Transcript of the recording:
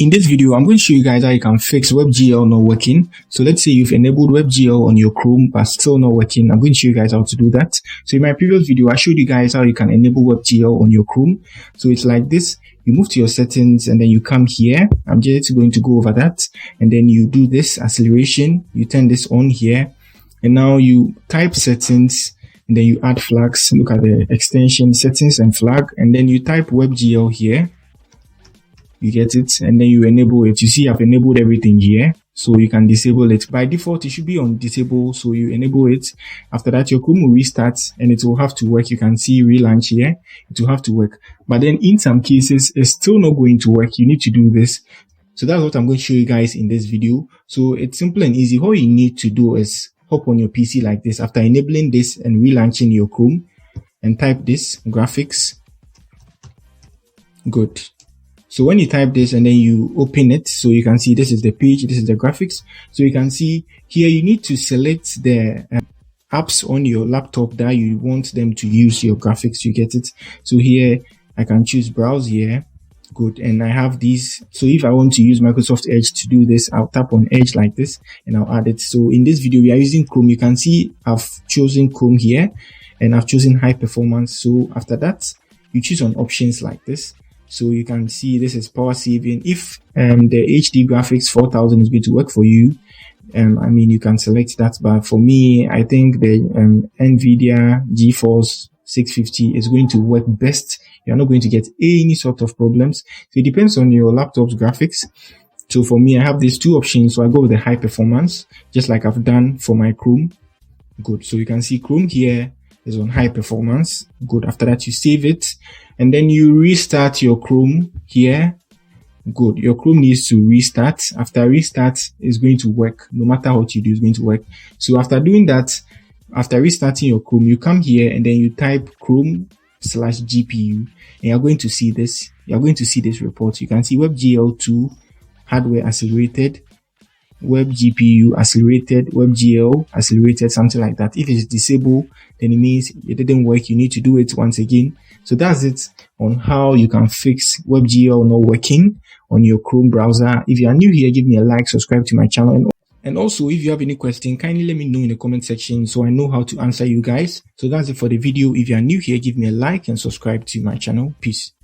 In this video, I'm going to show you guys how you can fix WebGL not working. So let's say you've enabled WebGL on your Chrome but still not working. I'm going to show you guys how to do that. So in my previous video, I showed you guys how you can enable WebGL on your Chrome. So it's like this. You move to your settings and then you come here. I'm just going to go over that. And then you do this acceleration. You turn this on here. And now you type settings and then you add flags. Look at the extension settings and flag. And then you type WebGL here. You get it, and then you enable it. You see I've enabled everything here, so you can disable it. By default it should be on disable, so you enable it. After that your Chrome will restart and it will have to work. You can see relaunch here, it will have to work, but then in some cases it's still not going to work. You need to do this. So that's what I'm going to show you guys in this video. So it's simple and easy. All you need to do is hop on your PC like this after enabling this and relaunching your Chrome, and type this graphics. Good. So when you type this and then you open it, so you can see this is the page, this is the graphics. So you can see here you need to select the apps on your laptop that you want them to use your graphics. You get it? So here I can choose browse here. Good. And I have these. So if I want to use Microsoft Edge to do this, I'll tap on Edge like this and I'll add it. So in this video we are using Chrome. You can see I've chosen Chrome here and I've chosen high performance. So after that you choose on options like this. So you can see this is power saving. If the HD graphics 4000 is going to work for you, I mean, you can select that. But for me, I think the NVIDIA GeForce 650 is going to work best. You're not going to get any sort of problems. So it depends on your laptop's graphics. So for me, I have these two options. So I go with the high performance, just like I've done for my Chrome. Good. So you can see Chrome here is on high performance. Good. After that, you save it and then you restart your Chrome here. Good. Your Chrome needs to restart. After restart, it's going to work. No matter what you do, it's going to work. So after doing that, after restarting your Chrome, you come here and then you type Chrome/GPU and you're going to see this. You're going to see this report. You can see WebGL2 hardware accelerated, Web GPU accelerated, WebGL accelerated, something like that. If it's disabled, then it means it didn't work. You need to do it once again. So that's it on how you can fix WebGL not working on your Chrome browser. If you are new here, give me a like, subscribe to my channel. And also, if you have any question, kindly let me know in the comment section so I know how to answer you guys. So that's it for the video. If you are new here, give me a like and subscribe to my channel. Peace.